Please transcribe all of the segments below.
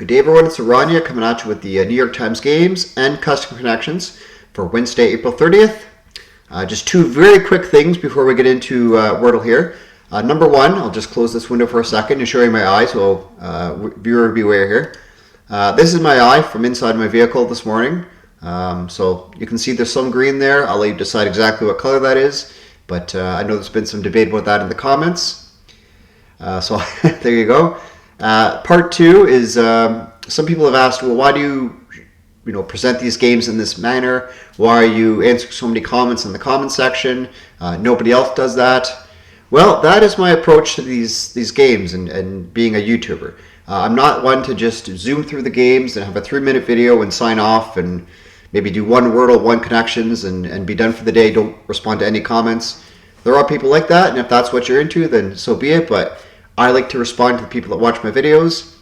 Good day, everyone. It's Aranya coming at you with the New York Times games and custom connections for Wednesday, April 30th. Just two very quick things before we get into Wordle here. Number one, I'll just close this window for a second and show you my eye, so viewer beware here. This is my eye from inside my vehicle this morning. So you can see there's some green there. I'll let you decide exactly what color that is, but I know there's been some debate about that in the comments. So there you go. Part two is some people have asked, well, why do you present these games in this manner? Why are you answering so many comments in the comment section? Nobody else does that. Well, that is my approach to these games and being a YouTuber. I'm not one to just zoom through the games and have a 3-minute video and sign off and maybe do one Wordle, one Connections and be done for the day. Don't respond to any comments. There are people like that, and if that's what you're into, then so be it. But I like to respond to the people that watch my videos.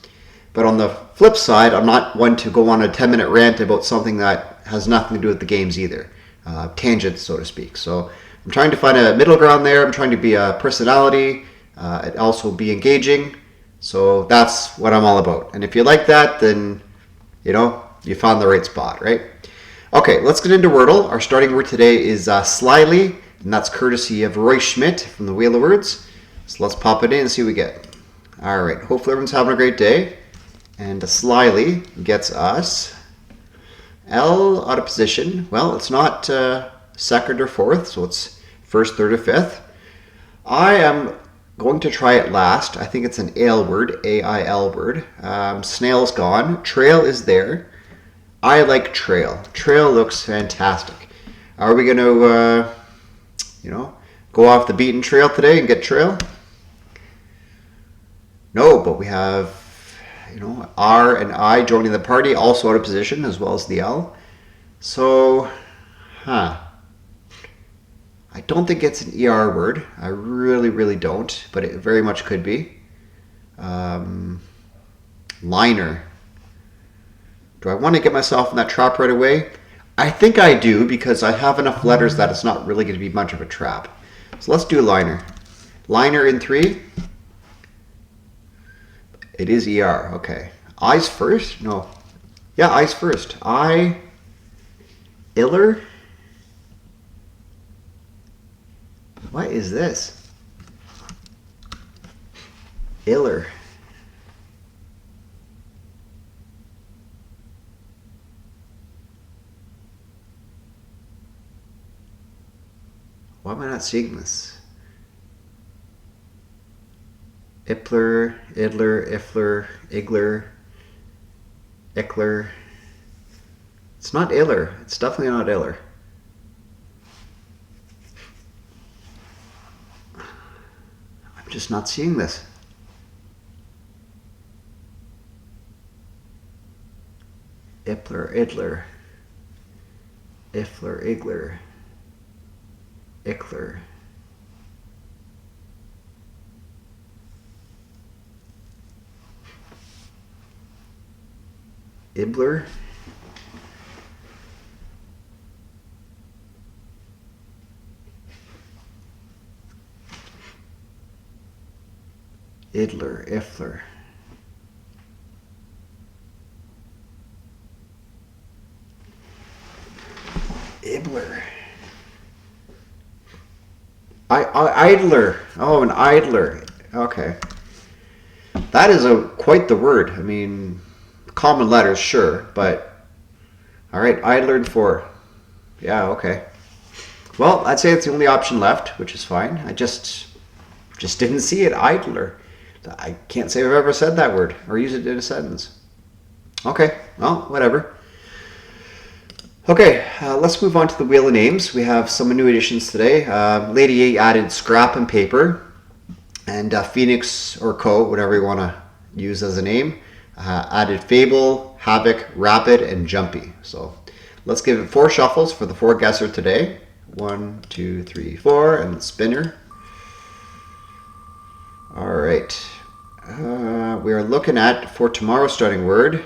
But on the flip side, I'm not one to go on a 10-minute rant about something that has nothing to do with the games either. Tangents, so to speak. So I'm trying to find a middle ground there. I'm trying to be a personality and also be engaging. So that's what I'm all about. And if you like that, then, you found the right spot, right? Okay, let's get into Wordle. Our starting word today is slyly, and that's courtesy of Roy Schmidt from the Wheel of Words. So let's pop it in and see what we get. All right, hopefully everyone's having a great day. And slyly gets us L out of position. Well, it's not second or fourth, so it's first, third, or fifth. I am going to try it last. I think it's an ale word, A-I-L word. Snail's gone. Trail is there. I like trail. Trail looks fantastic. Are we going to, go off the beaten trail today and get trail? No, but we have, R and I joining the party, also out of position, as well as the L. So, I don't think it's an ER word. I really, really don't, but it very much could be. Liner. Do I want to get myself in that trap right away? I think I do, because I have enough letters that it's not really going to be much of a trap. So let's do liner. Liner in 3. It is ER, okay. I's first? No. Yeah, I's first. Iller? What is this? Iller. Why am I not seeing this? Ipler, Idler, Ifler, Igler, Ickler. It's not Iller. It's definitely not Iller. I'm just not seeing this. Ipler, Idler, Ifler, Igler, Ickler. Ibler. Idler, Ifler. Ibler. Idler. Oh, an idler. Okay. That is quite the word. I mean, common letters, sure, but all right, idler in 4. Yeah, okay. Well, I'd say it's the only option left, which is fine. I just didn't see it, idler. I can't say I've ever said that word or used it in a sentence. Okay, well, whatever. Okay, let's move on to the Wheel of Names. We have some new additions today. Lady A added scrap and paper, and Phoenix or Co, whatever you want to use as a name, added Fable, Havoc, Rapid, and Jumpy. So let's give it 4 shuffles for the 4 guesser today. 1, 2, 3, 4, and the spinner. All right. We are looking at, for tomorrow's starting word,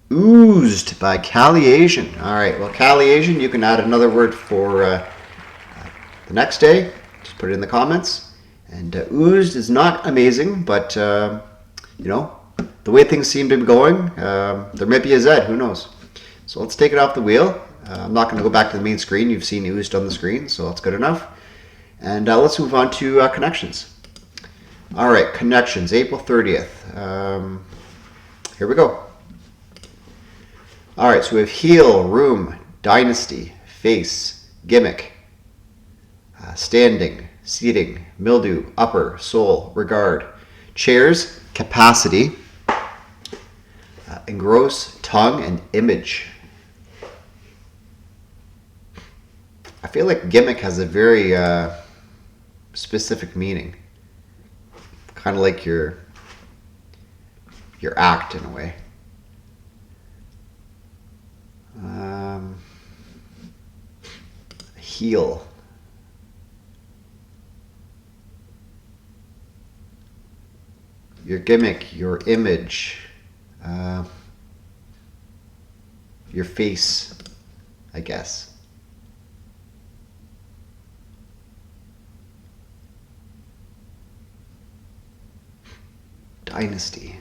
oozed by CaliAsian. All right. Well, CaliAsian, you can add another word for the next day. Just put it in the comments. And oozed is not amazing, but, the the way things seem to be going, there might be a Z, who knows. So let's take it off the wheel. I'm not going to go back to the main screen. You've seen oozed on the screen, so that's good enough. And let's move on to connections. All right, connections, April 30th. Here we go. All right, so we have heel, room, dynasty, face, gimmick, standing, seating, mildew, upper, soul, regard, chairs, capacity, engross, tongue, and image. I feel like gimmick has a very specific meaning. Kind of like your act in a way. Heel. Your gimmick, your image, your face, I guess. Dynasty.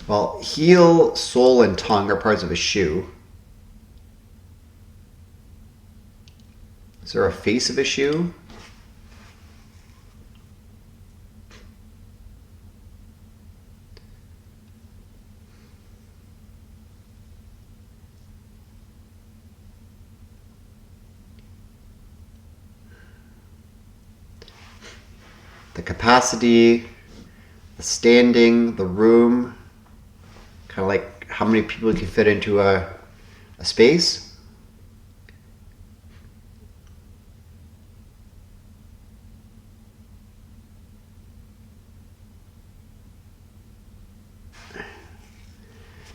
Well, heel, sole, and tongue are parts of a shoe. Is there a face of a shoe? The capacity, the standing, the room. Kind of like how many people can fit into a space.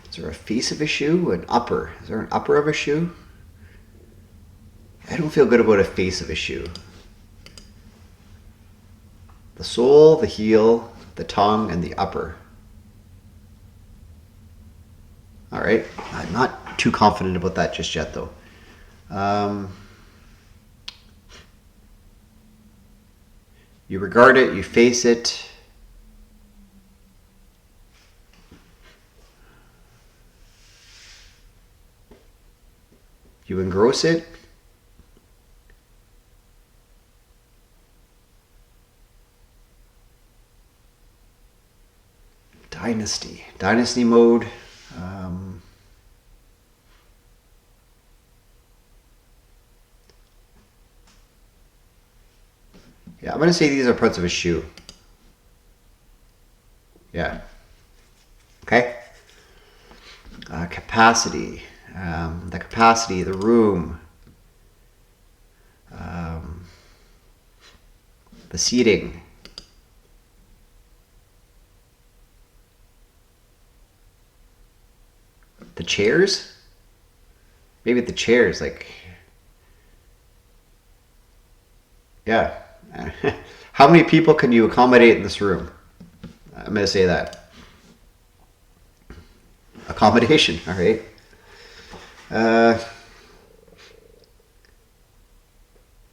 Is there a face of a shoe? An upper? Is there an upper of a shoe? I don't feel good about a face of a shoe. The sole, the heel, the tongue, and the upper. All right, I'm not too confident about that just yet, though. You regard it, you face it. You engross it. Dynasty mode. Yeah, I'm going to say these are parts of a shoe. Yeah. Okay. Capacity. The capacity, the room. The seating. The chairs? Maybe the chairs, like... Yeah. How many people can you accommodate in this room? I'm going to say that. Accommodation, all right.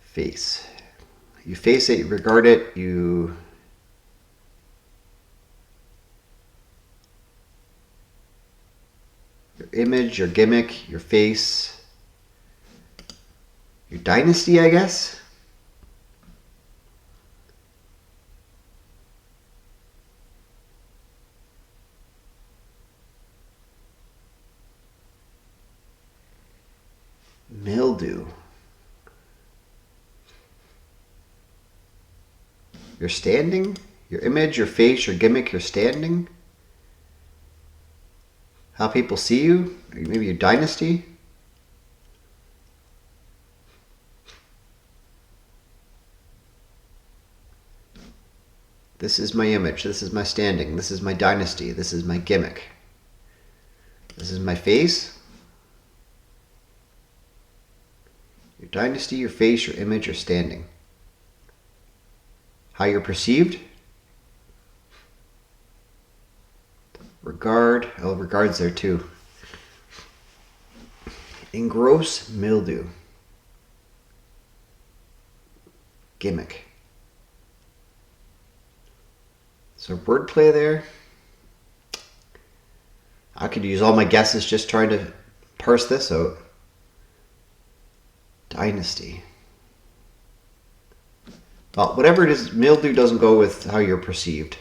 Face. You face it, you regard it, you... Your image, your gimmick, your face. Your dynasty, I guess? Mildew. Your standing, your image, your face, your gimmick, your standing. How people see you, maybe your dynasty. This is my image, this is my standing, this is my dynasty, this is my gimmick. This is my face. Your dynasty, your face, your image, your standing. How you're perceived. Regard. Oh, regard's there too. Engross, mildew. Gimmick. So wordplay there. I could use all my guesses just trying to parse this out. Dynasty. Well, whatever it is, mildew doesn't go with how you're perceived.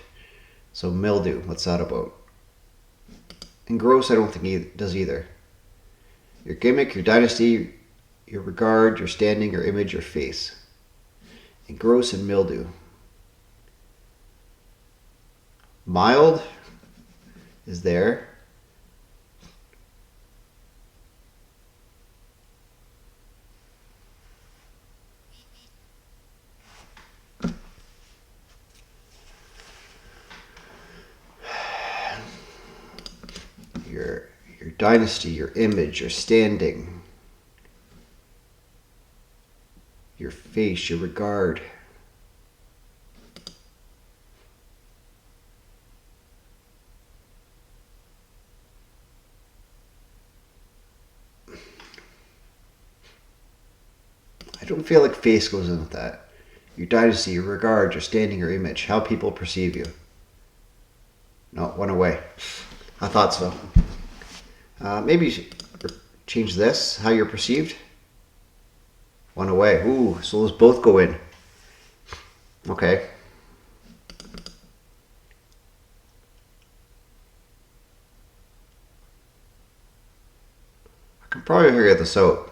So mildew, what's that about? Engross, I don't think it does either. Your gimmick, your dynasty, your regard, your standing, your image, your face. Engross and mildew. Mild is there. Your dynasty, your image, your standing, your face, your regard. I don't feel like face goes in with that. Your dynasty, your regard, your standing, your image, how people perceive you. No, it went away. I thought so. Maybe change this, how you're perceived. Went away. Ooh, so those both go in. Okay. I can probably figure this out.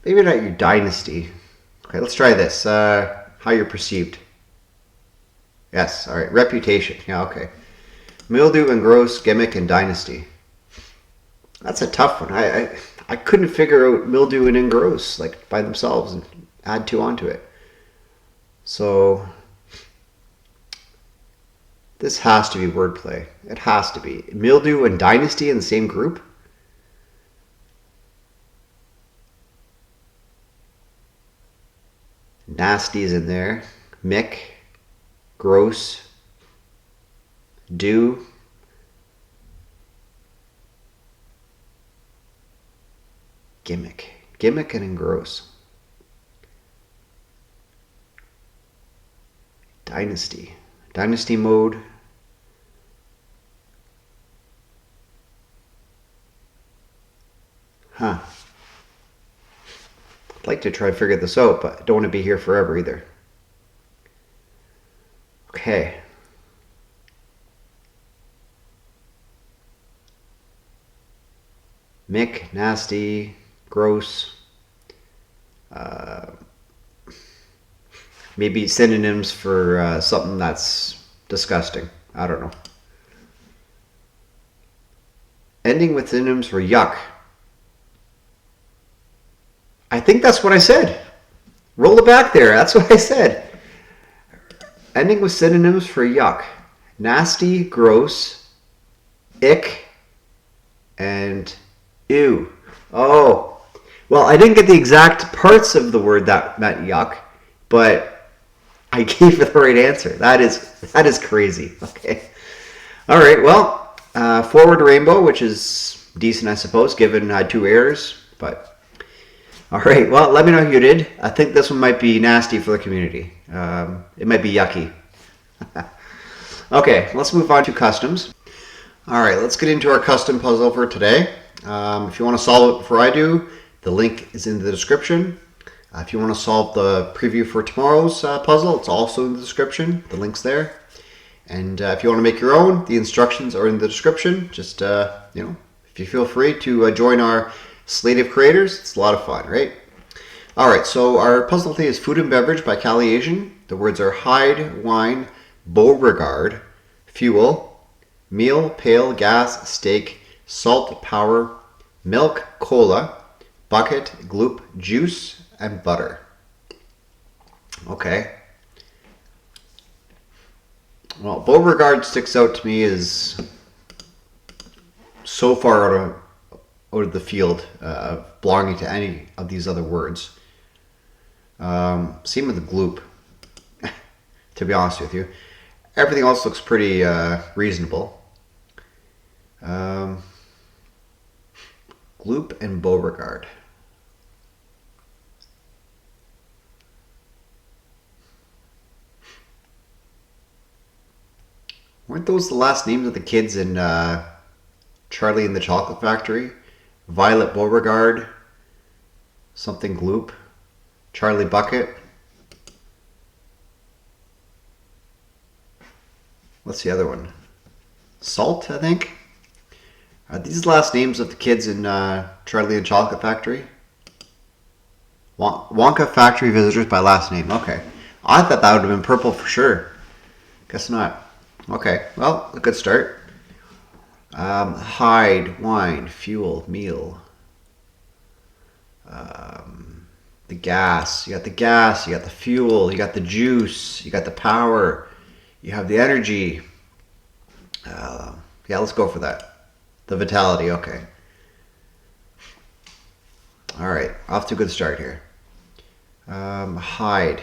Maybe not your dynasty. Okay, let's try this. How you're perceived. Yes, all right. Reputation. Yeah, okay. Mildew, engross, gimmick, and dynasty. That's a tough one. I couldn't figure out mildew and engross like by themselves and add two onto it. So this has to be wordplay. It has to be. Mildew and dynasty in the same group? Nasty is in there. Mick, gross, do. Gimmick. Gimmick and engross. Dynasty. Dynasty mode. Huh. I'd like to try to figure this out, but I don't want to be here forever either. Okay. Mick, nasty, gross. Maybe synonyms for something that's disgusting. I don't know. Ending with synonyms for yuck. I think that's what I said. Roll it back there. That's what I said. Ending with synonyms for yuck. Nasty, gross, ick, and ew. Oh. Well, I didn't get the exact parts of the word that meant yuck, but I gave the right answer. That is crazy. Okay. All right. Well, forward rainbow, which is decent, I suppose, given I had 2 errors, but... All right, well, let me know who you did. I think this one might be nasty for the community. It might be yucky. Okay, let's move on to customs. All right, let's get into our custom puzzle for today. If you want to solve it before I do, the link is in the description. If you want to solve the preview for tomorrow's puzzle, it's also in the description. The link's there. And if you want to make your own, the instructions are in the description. Just, if you feel free to join our slate of creators, it's a lot of fun, right? All right, so our puzzle today is Food and Beverage by CaliAsian. The words are hide, wine, Beauregard, fuel, meal, pail, gas, steak, salt, power, milk, cola, bucket, gloop, juice, and butter. Okay. Well, Beauregard sticks out to me as so far out of the field belonging to any of these other words. Same with the gloop. to be honest with you. Everything else looks pretty reasonable. Gloop and Beauregard. Weren't those the last names of the kids in Charlie and the Chocolate Factory? Violet Beauregard, something Gloop, Charlie Bucket. What's the other one? Salt, I think. Are these the last names of the kids in Charlie and the Chocolate Factory? Wonka Factory Visitors by last name. Okay. I thought that would have been purple for sure. Guess not. Okay, well, a good start. Hide, wine, fuel, meal. The gas. You got the gas, you got the fuel, you got the juice, you got the power, you have the energy. Yeah, let's go for that. The vitality, okay. All right, off to a good start here. Hide.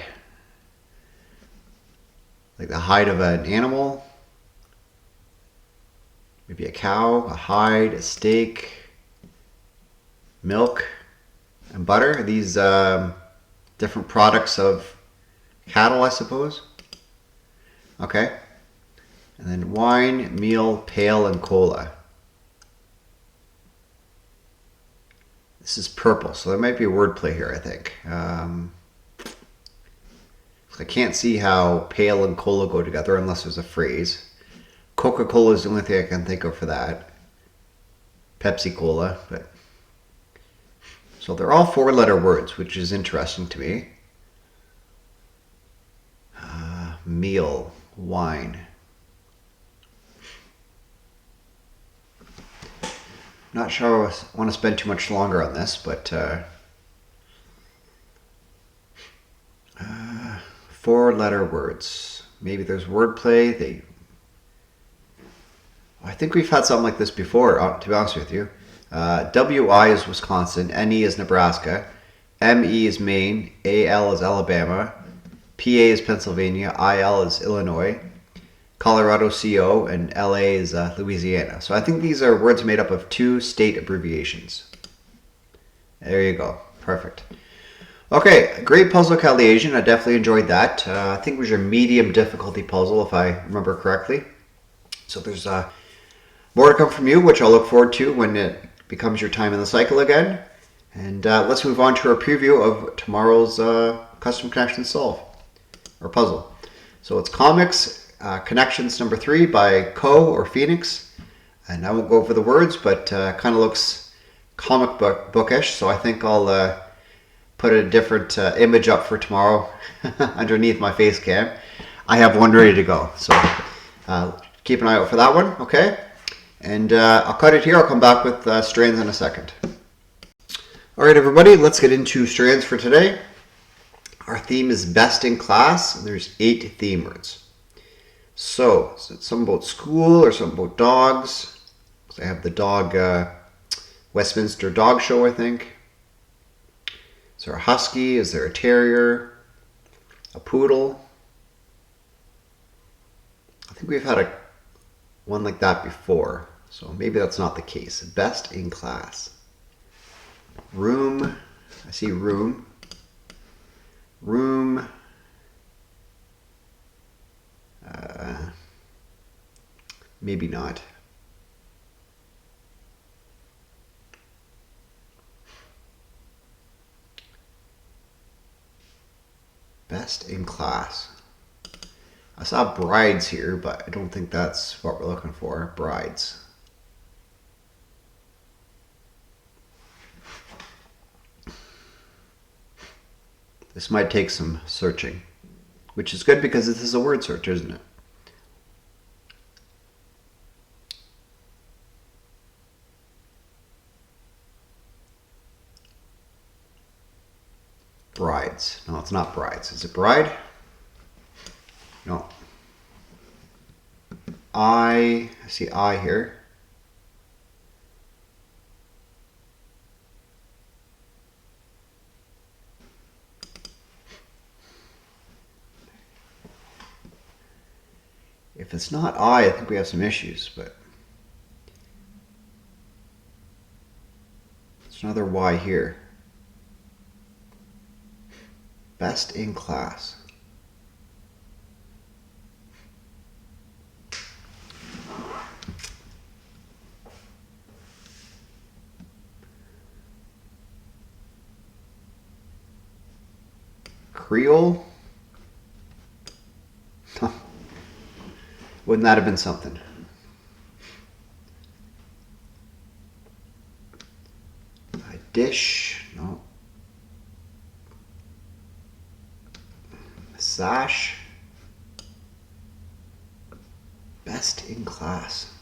Like the hide of an animal. Maybe a cow, a hide, a steak, milk, and butter. Are these different products of cattle, I suppose? Okay. And then wine, meal, pail, and cola. This is purple, so there might be a wordplay here, I think. I can't see how pail and cola go together unless there's a phrase. Coca-Cola is the only thing I can think of for that. Pepsi-Cola, but so they're all four-letter words, which is interesting to me. Meal, wine. Not sure I want to spend too much longer on this, but four-letter words. Maybe there's wordplay. I think we've had something like this before, to be honest with you. WI is Wisconsin, NE is Nebraska, ME is Maine, AL is Alabama, PA is Pennsylvania, IL is Illinois, Colorado CO, and LA is Louisiana. So I think these are words made up of two state abbreviations. There you go. Perfect. Okay, great puzzle, CaliAsian. I definitely enjoyed that. I think it was your medium difficulty puzzle, if I remember correctly. So there's more to come from you, which I'll look forward to when it becomes your time in the cycle again. And let's move on to our preview of tomorrow's Custom Connections Solve, or puzzle. So it's Comics Connections number 3 by Co or Phoenix. And I won't go over the words, but kind of looks comic bookish. So I think I'll put a different image up for tomorrow underneath my face cam. I have one ready to go. So keep an eye out for that one, okay? And I'll cut it here. I'll come back with strands in a second. All right, everybody, let's get into strands for today. Our theme is best in class, and there's 8 theme words. So, is it something about school or something about dogs? Because I have the dog Westminster Dog Show, I think. Is there a husky? Is there a terrier? A poodle? I think we've had one like that before. So maybe that's not the case. Best in class. Room. I see room. Room. Maybe not. Best in class. I saw brides here, but I don't think that's what we're looking for. Brides. This might take some searching, which is good because this is a word search, isn't it? Brides. No, it's not brides. Is it bride? No. I see I here. If it's not I think we have some issues, but there's another Y here. Best in class. Creole? Wouldn't that have been something? A dish? No. A sash? Best in class.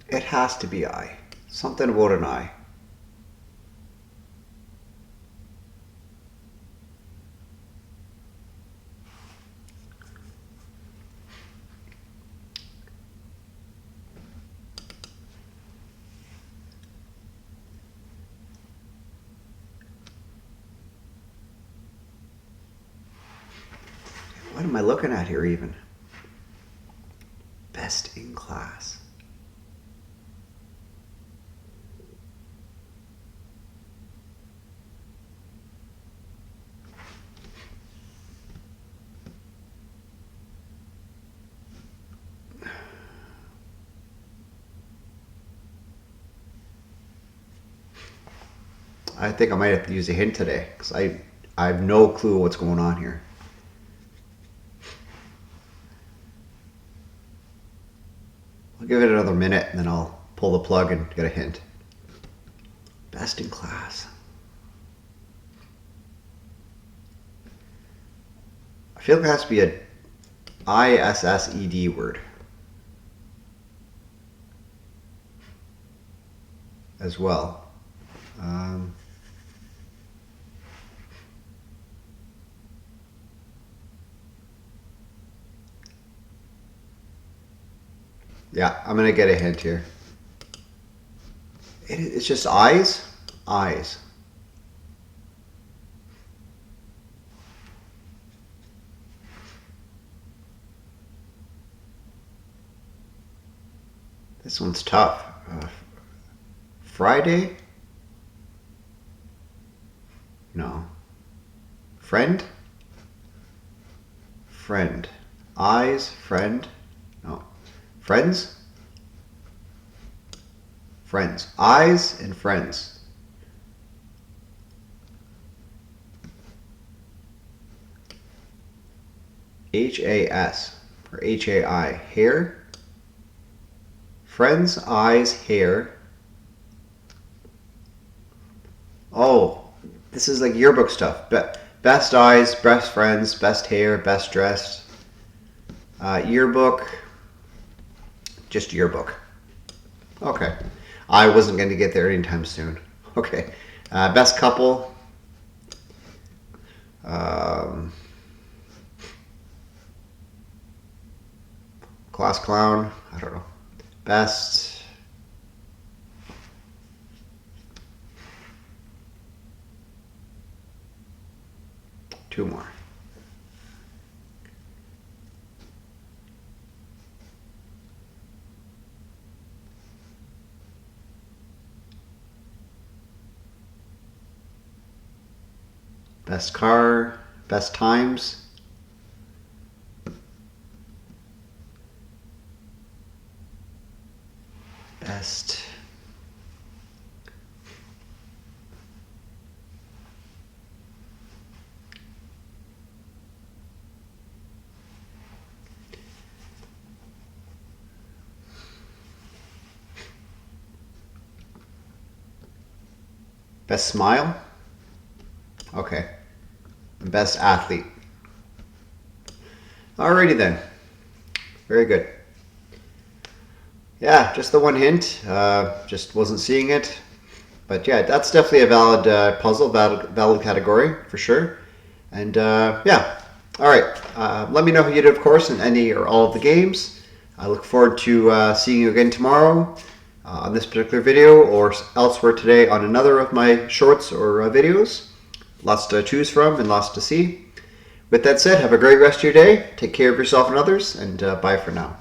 It has to be I. Something about an I. What am I looking at here even? Best in class. I think I might have to use a hint today because I have no clue what's going on here. I'll give it another minute and then I'll pull the plug and get a hint. Best in class. I feel like it has to be a ISSED word as well. Yeah, I'm gonna get a hint here. It's just eyes? Eyes. This one's tough. Friday? No. Friend? Friend. Eyes? Friend? No. Friends? Friends. Eyes and friends. H-A-S or H-A-I. Hair? Friends, eyes, hair. Oh, this is like yearbook stuff. Best eyes, best friends, best hair, best dressed. Yearbook. Just yearbook. Okay. I wasn't going to get there anytime soon. Okay. Best couple. Class clown. I don't know. Best. Two more. Best car, best times. Best. Best smile. Okay. Best athlete. Alrighty then. Very good. Yeah, just the one hint. Just wasn't seeing it. But yeah, that's definitely a valid puzzle, valid category for sure. And yeah. Alright. Let me know how you did, of course, in any or all of the games. I look forward to seeing you again tomorrow. on this particular video or elsewhere today on another of my shorts or videos. Lots to choose from and lots to see. With that said, have a great rest of your day. Take care of yourself and others, and bye for now.